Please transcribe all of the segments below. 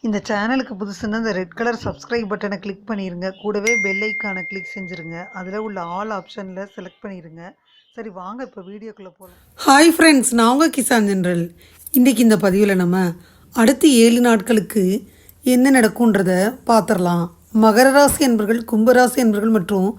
இந்த சேனலுக்கு புதுசுன்னா இந்த ரெட் கலர் சப்ஸ்கிரைப் பட்டனை கிளிக் பண்ணிடுங்க. கூடவே பெல் ஐக்கானை கிளிக் செஞ்சுருங்க. அதில் உள்ள ஆல் ஆப்ஷனில் செலக்ட் பண்ணிடுங்க. சரி வாங்க இப்போ வீடியோக்குள்ளே போகலாம். ஹாய் ஃப்ரெண்ட்ஸ், நான் உங்கள் கிசான் ஜென்ரல். இன்றைக்கி இந்த பதிவில் நம்ம அடுத்து 7 நாட்களுக்கு என்ன நடக்கும்ன்றத பார்த்துடலாம். மகர ராசி என்பர்கள், கும்பராசி என்பர்கள் மற்றும்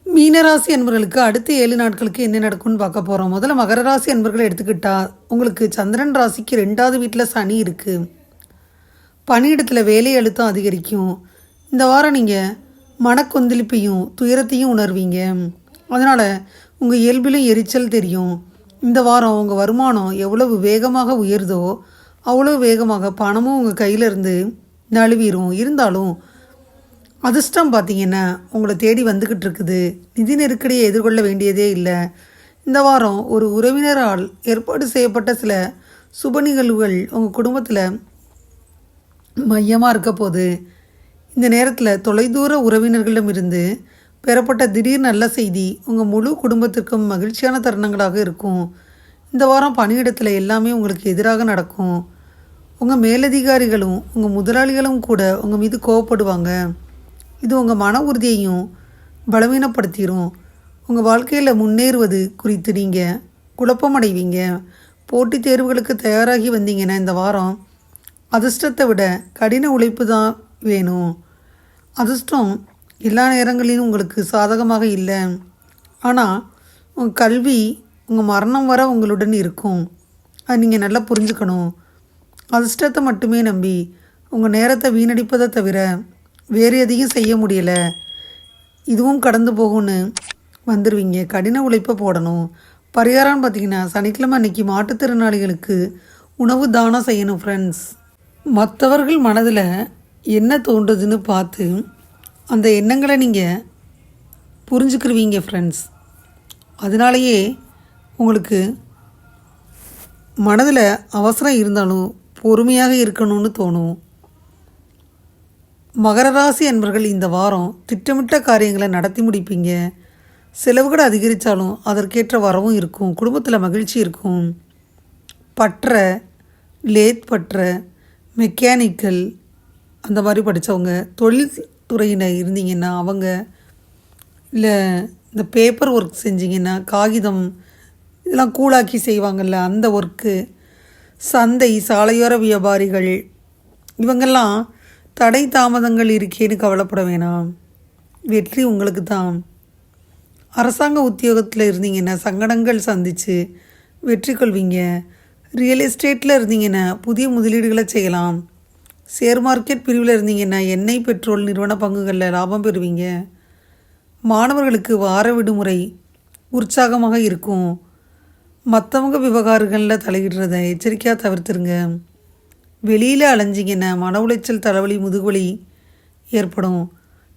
மீனராசி என்பர்களுக்கு அடுத்து 7 நாட்களுக்கு என்ன நடக்கும்னு பார்க்க போகிறோம். முதல்ல மகர ராசி என்பர்களை எடுத்துக்கிட்டால் உங்களுக்கு சந்திரன் ராசிக்கு 2வது வீட்டில் சனி இருக்குது. பணியிடத்தில் வேலை அழுத்தம் அதிகரிக்கும். இந்த வாரம் நீங்கள் மனக்கொந்தளிப்பையும் துயரத்தையும் உணர்வீங்க. அதனால் உங்கள் இயல்பிலும் எரிச்சல் தெரியும். இந்த வாரம் உங்கள் வருமானம் எவ்வளவு வேகமாக உயருதோ அவ்வளோ வேகமாக பணமும் உங்கள் கையிலேருந்து நழுவிடும். இருந்தாலும் அதிர்ஷ்டம் பார்த்திங்கன்னா உங்களை தேடி வந்துக்கிட்டு இருக்குது. நிதி நெருக்கடியை எதிர்கொள்ள வேண்டியதே இல்லை. இந்த வாரம் ஒரு உறவினரால் ஏற்பாடு செய்யப்பட்ட சில சுப நிகழ்வுகள் உங்கள் குடும்பத்தில் மையமாக இருக்க போது. இந்த நேரத்தில் தொலைதூர உறவினர்களிடமிருந்து பெறப்பட்ட திடீர் நல்ல செய்தி உங்கள் முழு குடும்பத்திற்கும் மகிழ்ச்சியான தருணங்களாக இருக்கும். இந்த வாரம் பணியிடத்தில் எல்லாமே உங்களுக்கு எதிராக நடக்கும். உங்கள் மேலதிகாரிகளும் உங்கள் முதலாளிகளும் கூட உங்கள் மீது கோவப்படுவாங்க. இது உங்கள் மன உறுதியையும் பலவீனப்படுத்திடும். உங்கள் வாழ்க்கையில் முன்னேறுவது குறித்து நீங்கள் குழப்பமடைவீங்க. போட்டித் தேர்வுகளுக்கு தயாராகி வந்தீங்கன்னா இந்த வாரம் அதிர்ஷ்டத்தை விட கடின உழைப்பு தான் வேணும். அதிர்ஷ்டம் எல்லா நேரங்களிலும் உங்களுக்கு சாதகமாக இல்லை. ஆனால் உங்கள் கல்வி உங்கள் மரணம் வர உங்களுடன் இருக்கும். அது நீங்கள் நல்லா புரிஞ்சுக்கணும். அதிர்ஷ்டத்தை மட்டுமே நம்பி உங்கள் நேரத்தை வீணடிப்பதை தவிர வேறு எதையும் செய்ய முடியலை. இதுவும் கடந்து போகும்னு வந்துடுவீங்க. கடின உழைப்பை போடணும். பரிகாரம்னு பார்த்தீங்கன்னா சனிக்கிழமை அன்றைக்கி மாற்றுத்திறனாளிகளுக்கு உணவு தானம் செய்யணும் ஃப்ரெண்ட்ஸ். மற்றவர்கள் மனதில் என்ன தோன்றுதுன்னு பார்த்து அந்த எண்ணங்களை நீங்கள் புரிஞ்சுக்கிருவீங்க ஃப்ரெண்ட்ஸ். அதனாலேயே உங்களுக்கு மனதில் அவசரம் இருந்தாலும் பொறுமையாக இருக்கணும்னு தோணும். மகர ராசி அன்பர்கள் இந்த வாரம் திட்டமிட்ட காரியங்களை நடத்தி முடிப்பீங்க. செலவுகள் அதிகரித்தாலும் அதற்கேற்ற வரவும் இருக்கும். குடும்பத்தில் மகிழ்ச்சி இருக்கும். பற்ற லேத் பற்ற மெக்கானிக்கல் அந்த மாதிரி படித்தவங்க, தொழில் துறையினர் இருந்தீங்கன்னா அவங்க, இல்லை இந்த பேப்பர் ஒர்க் செஞ்சிங்கன்னா காகிதம் இதெல்லாம் கூழாக்கி செய்வாங்கள்ல அந்த ஒர்க்கு, சந்தை சாலையோர வியாபாரிகள் இவங்கெல்லாம் தடை தாமதங்கள் இருக்கேன்னு கவலைப்பட வேணாம். வெற்றி உங்களுக்கு தான். அரசாங்க உத்தியோகத்தில் இருந்தீங்கன்னா சங்கடங்கள் சந்தித்து வெற்றி கொள்வீங்க. ரியல் எஸ்டேட்டில் இருந்தீங்கன்னா புதிய முதலீடுகளை செய்யலாம். ஷேர் மார்க்கெட் பிரிவில் இருந்தீங்கன்னா எண்ணெய் பெட்ரோல் நிறுவன பங்குகளில் லாபம் பெறுவீங்க. மாணவர்களுக்கு வார விடுமுறை உற்சாகமாக இருக்கும். மற்றவங்க விவகாரங்களில் தலையிடுறதை எச்சரிக்கையாக தவிர்த்துருங்க. வெளியில் அலைஞ்சிங்கன்னா மன உளைச்சல், தலைவலி, முதுகுவலி ஏற்படும்.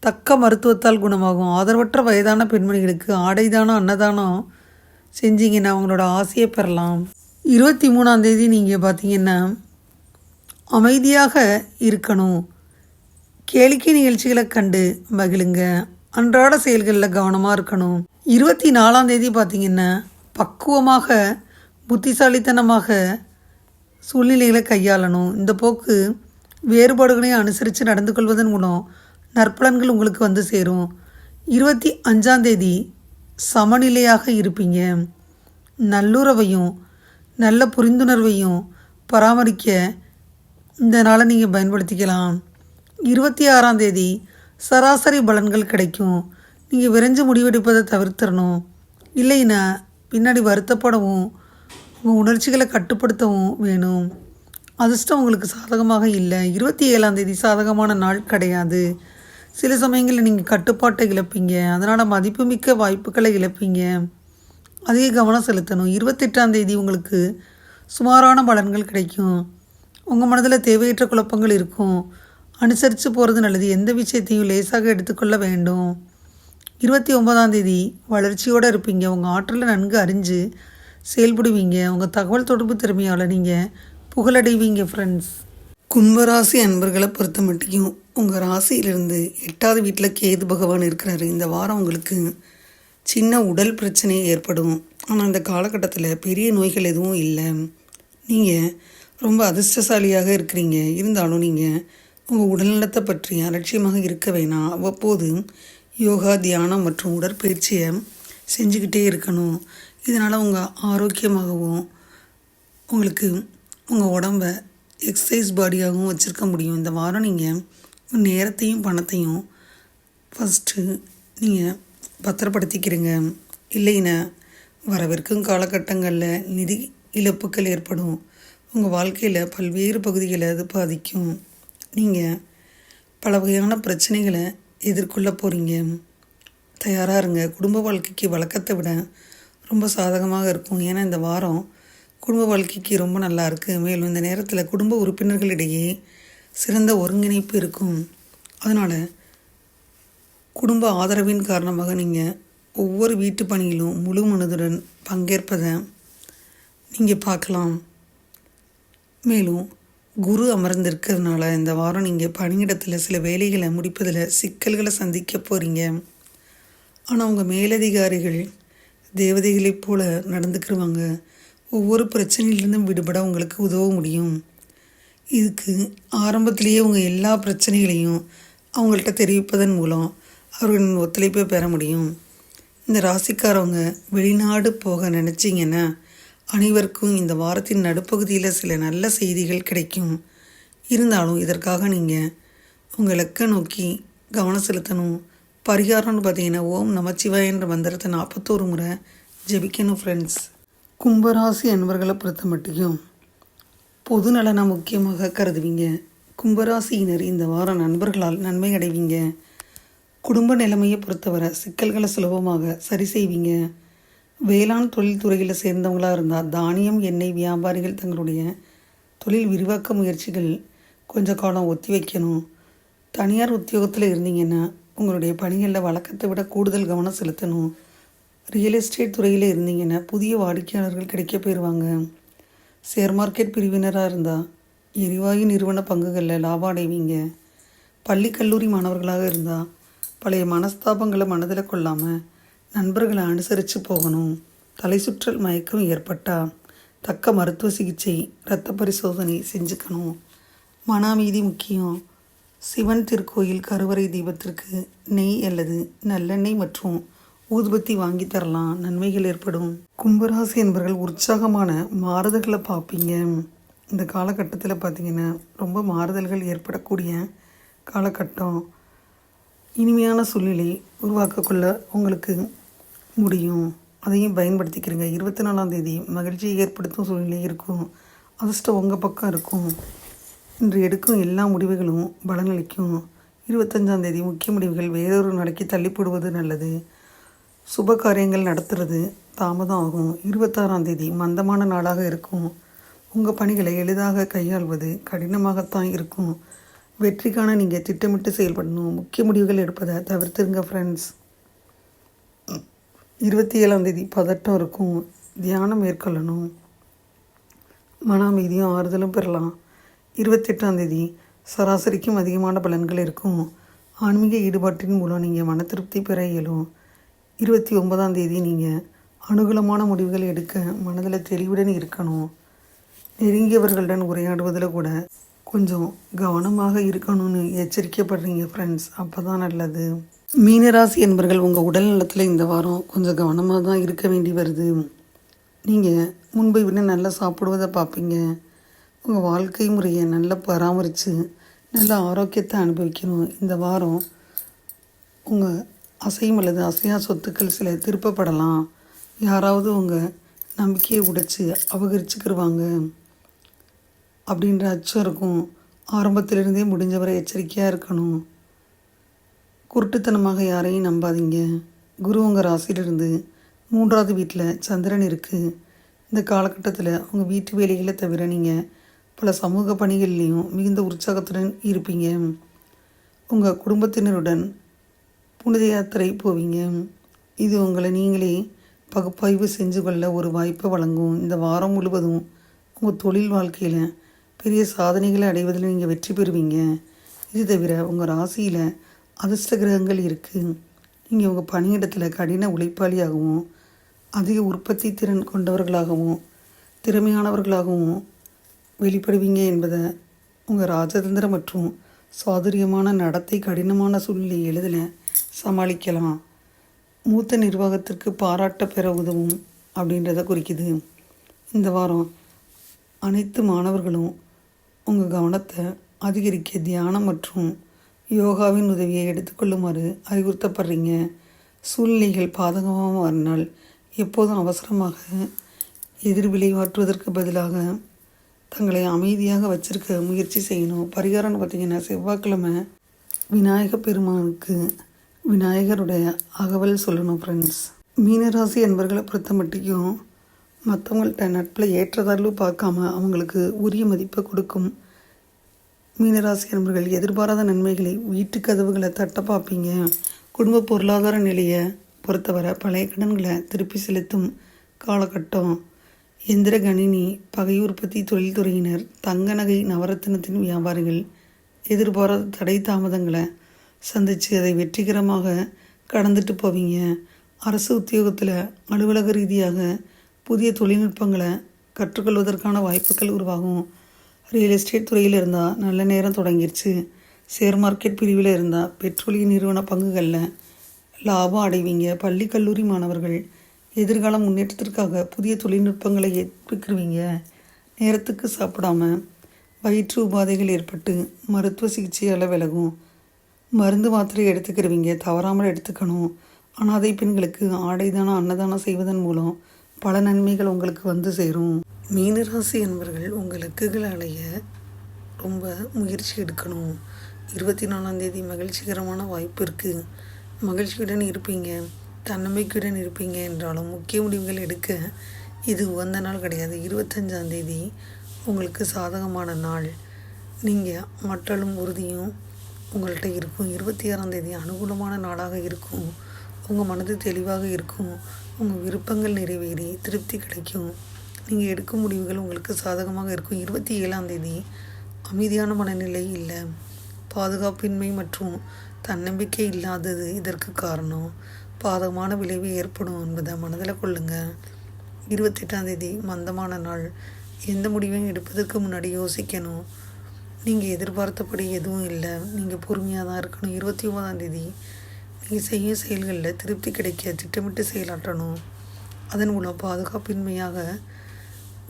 தக்க மருத்துவத்தால் குணமாகும். ஆதரவற்ற வயதான பெண்மணிகளுக்கு ஆடைதானம் அன்னதானம் செஞ்சிங்கன்னா அவங்களோட ஆசையை பெறலாம். 23ஆம் தேதி நீங்கள் பார்த்தீங்கன்னா அமைதியாக இருக்கணும். கேளிக்கை நிகழ்ச்சிகளை கண்டு மகிழுங்க. அன்றாட செயல்களில் கவனமாக இருக்கணும். 24ஆம் தேதி பார்த்தீங்கன்னா பக்குவமாக புத்திசாலித்தனமாக சூழ்நிலைகளை கையாளணும். இந்த போக்கு வேறுபாடுகளையும் அனுசரித்து நடந்து கொள்வதன் மூலம் நற்பலன்கள் உங்களுக்கு வந்து சேரும். 25ஆம் தேதி சமநிலையாக இருப்பீங்க. நல்லுறவையும் நல்ல புரிந்துணர்வையும் பராமரிக்க இந்த நாளை நீங்கள் பயன்படுத்திக்கலாம். 26ஆம் தேதி சராசரி பலன்கள் கிடைக்கும். நீங்கள் விரைஞ்சு முடிவெடுப்பதை தவிர்த்திடணும். இல்லைன்னா பின்னாடி வருத்தப்படவும் உங்கள் உணர்ச்சிகளை கட்டுப்படுத்தவும் வேணும். அதிர்ஷ்டம் உங்களுக்கு சாதகமாக இல்லை. 27ஆம் தேதி சாதகமான நாள் கிடையாது. சில சமயங்களில் நீங்கள் கட்டுப்பாட்டை இழப்பீங்க. அதனால் மதிப்புமிக்க வாய்ப்புகளை இழப்பீங்க. அதிக கவனம் செலுத்தணும். 28ஆம் தேதி உங்களுக்கு சுமாரான பலன்கள் கிடைக்கும். உங்கள் மனதில் தேவையற்ற குழப்பங்கள் இருக்கும். அனுசரித்து போகிறது நல்லது. எந்த விஷயத்தையும் லேசாக எடுத்துக்கொள்ள வேண்டும். 29ஆம் தேதி வளர்ச்சியோடு இருப்பீங்க. உங்கள் ஆற்றலை நன்கு அறிஞ்சு செயல்படுவீங்க. உங்கள் தகவல் தொடர்பு திறமையால் நீங்கள் புகழடைவீங்க ஃப்ரெண்ட்ஸ். கும்பராசி அன்பர்களை பொறுத்த மட்டும் உங்கள் ராசியிலிருந்து 8வது வீட்டில் கேது பகவான் இருக்கிறாரு. இந்த வாரம் உங்களுக்கு சின்ன உடல் பிரச்சனை ஏற்படும். ஆனால் இந்த காலகட்டத்தில் பெரிய நோய்கள் எதுவும் இல்லை. நீங்கள் ரொம்ப அதிர்ஷ்டசாலியாக இருக்கிறீங்க. இருந்தாலும் நீங்கள் உங்கள் உடல்நலத்தை பற்றி அலட்சியமாக இருக்க வேணாம். அவ்வப்போது யோகா, தியானம் மற்றும் உடற்பயிற்சியை செஞ்சுக்கிட்டே இருக்கணும். இதனால் உங்கள் ஆரோக்கியமாகவும் உங்களுக்கு உங்கள் உடம்ப எக்ஸசைஸ் பாடியாகவும் வச்சுருக்க முடியும். இந்த வாரம் நீங்கள் நேரத்தையும் பணத்தையும் ஃபஸ்ட்டு நீங்கள் பத்திரப்படுத்திக்கிறீங்க. இல்லைன்னா வரவிருக்கும் காலகட்டங்களில் நிதி இழப்புகள் ஏற்படும். உங்கள் வாழ்க்கையில் பல்வேறு பகுதிகளை அது பாதிக்கும். நீங்கள் பல வகையான பிரச்சனைகளை எதிர்கொள்ள போகிறீங்க. தயாராக இருங்க. குடும்ப வாழ்க்கைக்கு வழக்கத்தை விட ரொம்ப சாதகமாக இருக்கும். ஏன்னா இந்த வாரம் குடும்ப வாழ்க்கைக்கு ரொம்ப நல்லா இருக்குது. மேலும் இந்த நேரத்தில் குடும்ப உறுப்பினர்களிடையே சிறந்த ஒருங்கிணைப்பு இருக்கும். அதனால் குடும்ப ஆதரவின் காரணமாக நீங்கள் ஒவ்வொரு வீட்டு பணியிலும் முழு மனதுடன் பங்கேற்பதை நீங்கள் பார்க்கலாம். மேலும் குரு அமர்ந்திருக்கிறதுனால இந்த வாரம் நீங்கள் பணியிடத்தில் சில வேலைகளை முடிப்பதில் சிக்கல்களை சந்திக்க போகிறீங்க. ஆனால் உங்கள் மேலதிகாரிகள் தேவதைகளைப் போல நடந்துக்கிடுவாங்க. ஒவ்வொரு பிரச்சனையிலிருந்தும் விடுபட உங்களுக்கு உதவ முடியும். இதுக்கு ஆரம்பத்திலேயே உங்கள் எல்லா பிரச்சனைகளையும் அவங்கள்ட்ட தெரிவிப்பதன் மூலம் அவர்களின் ஒத்துழைப்பை பெற முடியும். இந்த ராசிக்காரவங்க வெளிநாடு போக நினச்சிங்கன்னா அனைவருக்கும் இந்த வாரத்தின் நடுப்பகுதியில் சில நல்ல செய்திகள் கிடைக்கும். இருந்தாலும் இதற்காக நீங்கள் உங்கள் இலக்கை நோக்கி கவனம் செலுத்தணும். பரிகாரம்னு பார்த்தீங்கன்னா ஓம் நமச்சிவாய என்ற மந்திரத்தை 41 முறை ஜெபிக்கணும் ஃப்ரெண்ட்ஸ். கும்பராசி அன்பர்களை பொறுத்த மட்டும் பொது நலனை முக்கியமாக கருதுவீங்க. கும்பராசியினர் இந்த வாரம் நண்பர்களால் நன்மை அடைவீங்க. குடும்ப நிலைமையை பொறுத்தவரை சிக்கல்களை சுலபமாக சரி செய்வீங்க. வேளாண் தொழில்துறையில் சேர்ந்தவங்களாக இருந்தால் தானியம், எண்ணெய் வியாபாரிகள் தங்களுடைய தொழில் விரிவாக்க முயற்சிகள் கொஞ்ச காலம் ஒத்தி வைக்கணும். தனியார் உத்தியோகத்தில் இருந்தீங்கன்னா உங்களுடைய பணிகளில் வழக்கத்தை விட கூடுதல் கவனம் செலுத்தணும். ரியல் எஸ்டேட் துறையில் இருந்தீங்கன்னா புதிய வாடிக்கையாளர்கள் கிடைக்க போயிடுவாங்க. ஷேர் மார்க்கெட் பிரிவினராக இருந்தால் எரிவாயு நிறுவன பங்குகளில் லாபம் அடைவீங்க. பள்ளி கல்லூரி மாணவர்களாக இருந்தால் பழைய மனஸ்தாபங்களை மனதில் கொள்ளாமல் நண்பர்களை அனுசரித்து போகணும். தலை சுற்றல் மயக்கம் ஏற்பட்டால் தக்க மருத்துவ சிகிச்சை, இரத்த பரிசோதனை செஞ்சுக்கணும். மன அமைதி முக்கியம். சிவன் திருக்கோயில் கருவறை தீபத்திற்கு நெய் அல்லது நல்லெண்ணெய் மற்றும் ஊதுபத்தி வாங்கி தரலாம். நன்மைகள் ஏற்படும். கும்பராசி என்பவர்கள் உற்சாகமான மாறுதல்களை பார்ப்பீங்க. இந்த காலகட்டத்தில் பார்த்திங்கன்னா ரொம்ப மாறுதல்கள் ஏற்படக்கூடிய காலகட்டம். இனிமையான சூழ்நிலை உருவாக்கக்குள்ள உங்களுக்கு முடியும். அதையும் பயன்படுத்திக்கிறீங்க. 24ஆம் தேதி மகிழ்ச்சியை ஏற்படுத்தும் சூழ்நிலை இருக்கும். அதிர்ஷ்டம் உங்கள் பக்கம் இருக்கும். இன்று எடுக்கும் எல்லா முடிவுகளும் பலனளிக்கும். 25ஆம் தேதி முக்கிய முடிவுகள் வேறொரு நாளைக்கு தள்ளிப்படுவது நல்லது. சுப காரியங்கள் நடத்துறது தாமதம் ஆகும். 26ஆம் தேதி மந்தமான நாளாக இருக்கும். உங்கள் பணிகளை எளிதாக கையாள்வது கடினமாகத்தான் இருக்கும். வெற்றிக்கான நீங்கள் திட்டமிட்டு செயல்படணும். முக்கிய முடிவுகள் எடுப்பதை தவிர்த்துருங்க ஃப்ரெண்ட்ஸ். 27ஆம் தேதி பதட்டம் இருக்கும். தியானம் மேற்கொள்ளணும். மன அமைதியும் ஆறுதலும் பெறலாம். 28ஆம் தேதி சராசரிக்கும் அதிகமான பலன்கள் இருக்கும். ஆன்மீக ஈடுபாட்டின் மூலம் நீங்கள் மன திருப்தி பெற இயலும். 29ஆம் தேதி நீங்கள் அனுகூலமான முடிவுகள் எடுக்க மனதில் தெளிவுடன் இருக்கணும். நெருங்கியவர்களுடன் உரையாடுவதில் கூட கொஞ்சம் கவனமாக இருக்கணும்னு எச்சரிக்கப்படுறீங்க ஃப்ரெண்ட்ஸ். அப்போ தான் நல்லது. மீனராசி என்பர்கள் உங்கள் உடல் நலத்தில் இந்த வாரம் கொஞ்சம் கவனமாக தான் இருக்க வேண்டி வருது. நீங்கள் முன்பை விட நல்லா சாப்பிடுவதை பார்ப்பீங்க. உங்கள் வாழ்க்கை முறையை நல்லா பராமரித்து நல்ல ஆரோக்கியத்தை அனுபவிக்கணும். இந்த வாரம் உங்கள் அசையும் அல்லது அசையா சொத்துக்கள் சில திருப்பப்படலாம். யாராவது உங்கள் நம்பிக்கையை உடைச்சி அபகரிச்சுக்கிடுவாங்க அப்படின்ற அச்சம் இருக்கும். ஆரம்பத்திலிருந்தே முடிஞ்சவரை எச்சரிக்கையாக இருக்கணும். குருட்டுத்தனமாக யாரையும் நம்பாதீங்க. குரு உங்கள் ராசியிலிருந்து 3ஆவது வீட்டில் சந்திரன் இருக்குது. இந்த காலகட்டத்தில் உங்கள் வீட்டு வேலைகளை தவிர நீங்கள் பல சமூக பணிகள்லேயும் மிகுந்த உற்சாகத்துடன் இருப்பீங்க. உங்கள் குடும்பத்தினருடன் புனித யாத்திரை போவீங்க. இது உங்களை நீங்களே பகுப்பாய்வு செஞ்சு கொள்ள ஒரு வாய்ப்பை வழங்கும். இந்த வாரம் முழுவதும் உங்கள் தொழில் வாழ்க்கையில் பெரிய சாதனைகளை அடைவதில் நீங்கள் வெற்றி பெறுவீங்க. இது தவிர உங்கள் ராசியில் அதிர்ஷ்ட கிரகங்கள் இருக்குது. நீங்கள் உங்கள் பணியிடத்தில் கடின உழைப்பாளியாகவும் அதிக உற்பத்தி திறன் கொண்டவர்களாகவும் திறமையானவர்களாகவும் வெளிப்படுவீங்க என்பதை உங்கள் ராஜதந்திர மற்றும் சாதுரியமான நடத்தை, கடினமான சூழ்நிலை எளிதில் சமாளிக்கலாம். மூத்த நிர்வாகத்திற்கு பாராட்ட பெற உதவும் அப்படின்றத குறிக்குது. இந்த வாரம் அனைத்து மாணவர்களும் உங்கள் கவனத்தை அதிகரிக்க தியானம் மற்றும் யோகாவின் உதவியை எடுத்துக்கொள்ளுமாறு அறிவுறுத்தப்படுறீங்க. சூழ்நிலைகள் பாதகமாக மாறினால் எப்போதும் அவசரமாக எதிர்விளைவாற்றுவதற்கு பதிலாக தங்களை அமைதியாக வச்சிருக்க முயற்சி செய்யணும். பரிகாரம்னு பார்த்திங்கன்னா, செவ்வாய்க்கிழமை விநாயகர் பெருமானுக்கு விநாயகருடைய அகவல் சொல்லணும் ஃப்ரெண்ட்ஸ். மீனராசி என்பர்களை பொறுத்த மட்டும் மற்றவங்கள்ட்ட நட்பில் ஏற்றதாழ்வு பார்க்காம அவங்களுக்கு உரிய மதிப்பை கொடுக்கும் மீனராசி என்பர்கள் எதிர்பாராத நன்மைகளை, வீட்டு கதவுகளை தட்ட பார்ப்பீங்க. குடும்ப பொருளாதார நிலையை பொறுத்தவரை பழைய கடன்களை திருப்பி செலுத்தும் காலகட்டம். எந்திர கணினி, பகை உற்பத்தி தொழில்துறையினர், தங்க நகை நவரத்தினத்தின் வியாபாரிகள் எதிர்பாராத தடை தாமதங்களை சந்தித்து அதை வெற்றிகரமாக கடந்துட்டு போவீங்க. அரசு உத்தியோகத்தில் அலுவலக ரீதியாக புதிய தொழில்நுட்பங்களை கற்றுக்கொள்வதற்கான வாய்ப்புகள் உருவாகும். ரியல் எஸ்டேட் துறையில் இருந்தால் நல்ல நேரம் தொடங்கிருச்சு. ஷேர் மார்க்கெட் பிரிவில் இருந்தால் பெட்ரோலிய நிறுவன பங்குகளில் லாபம் அடைவீங்க. பள்ளி கல்லூரி மாணவர்கள் எதிர்கால முன்னேற்றத்திற்காக புதிய தொழில்நுட்பங்களை ஏற்றுக்குருவீங்க. நேரத்துக்கு சாப்பிடாம வயிற்று உபாதைகள் ஏற்பட்டு மருத்துவ சிகிச்சையால் விலகும். மருந்து மாத்திரை எடுத்துக்கிறவங்க தவறாமல் எடுத்துக்கணும். அனாதை பெண்களுக்கு ஆடைதானம், அன்னதானம் செய்வதன் மூலம் பல நன்மைகள் உங்களுக்கு வந்து சேரும். மீனராசி என்பவர்கள் உங்கள் இலக்குகள் அடைய ரொம்ப முயற்சி எடுக்கணும். 24ஆம் தேதி மகிழ்ச்சிகரமான வாய்ப்பு இருக்குது. மகிழ்ச்சியுடன் இருப்பீங்க, தன்னம்பிக்கையுடன் இருப்பீங்க. என்றாலும் முக்கிய முடிவுகள் எடுக்க இது உகந்த நாள் கிடையாது. 25ஆம் தேதி உங்களுக்கு சாதகமான நாள். நீங்கள் ஆற்றலும் உறுதியும் உங்கள்கிட்ட இருக்கும். 26ஆம் தேதி அனுகூலமான நாளாக இருக்கும். உங்கள் மனது தெளிவாக இருக்கும். உங்கள் விருப்பங்கள் நிறைவேறி திருப்தி கிடைக்கும். நீங்கள் எடுக்கும் முடிவுகள் உங்களுக்கு சாதகமாக இருக்கும். 27ஆம் தேதி அமைதியான மனநிலை இல்லை, பாதுகாப்பின்மை மற்றும் தன்னம்பிக்கை இல்லாதது இதற்கு காரணம். பாதகமான விளைவு ஏற்படும் என்பதை மனதில் கொள்ளுங்கள். 28ஆம் தேதி மந்தமான நாள். எந்த முடிவையும் எடுப்பதற்கு முன்னாடி யோசிக்கணும். நீங்கள் எதிர்பார்த்தபடி எதுவும் இல்லை, நீங்கள் பொறுமையாக தான் இருக்கணும். 29ஆம் தேதி நீங்கள் செய்யும் செயல்களில் திருப்தி கிடைக்க திட்டமிட்டு செயலாற்றணும். அதன் மூலம் பாதுகாப்பின்மையாக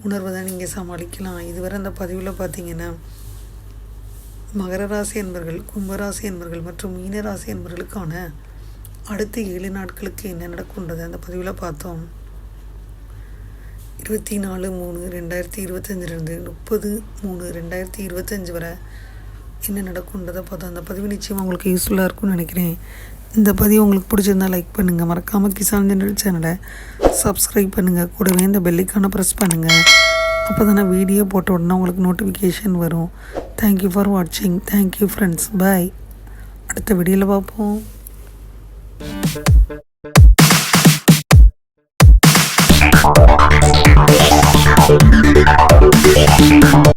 உணர்வதை நீங்கள் சமாளிக்கலாம். இதுவரை அந்த பதிவில் பார்த்தீங்கன்னா மகர ராசி என்பர்கள், கும்பராசி என்பர்கள் மற்றும் மீனராசி என்பர்களுக்கான அடுத்த 7 நாட்களுக்கு என்ன நடக்கும்ன்றதை அந்த பதிவில் பார்த்தோம். 24/3/2025 30/3/2025 வரை என்ன நடக்கும்ன்றதை பார்த்தோம். அந்த பதிவு நிச்சயமாக உங்களுக்கு யூஸ்ஃபுல்லாக இருக்கும்னு நினைக்கிறேன். இந்த பதிவு உங்களுக்கு பிடிச்சிருந்தால் லைக் பண்ணுங்கள். மறக்காமல் கிசான் ஜெனரல் சேனலை சப்ஸ்கிரைப் பண்ணுங்கள். கூடவே இந்த பெல்லைக்கான ப்ரெஸ் பண்ணுங்கள். அப்போ தானே வீடியோ போட்ட உடனே உங்களுக்கு நோட்டிஃபிகேஷன் வரும். தேங்க்யூ ஃபார் வாட்சிங். Thank you friends. பாய். அடுத்த வீடியோவில் பார்ப்போம்.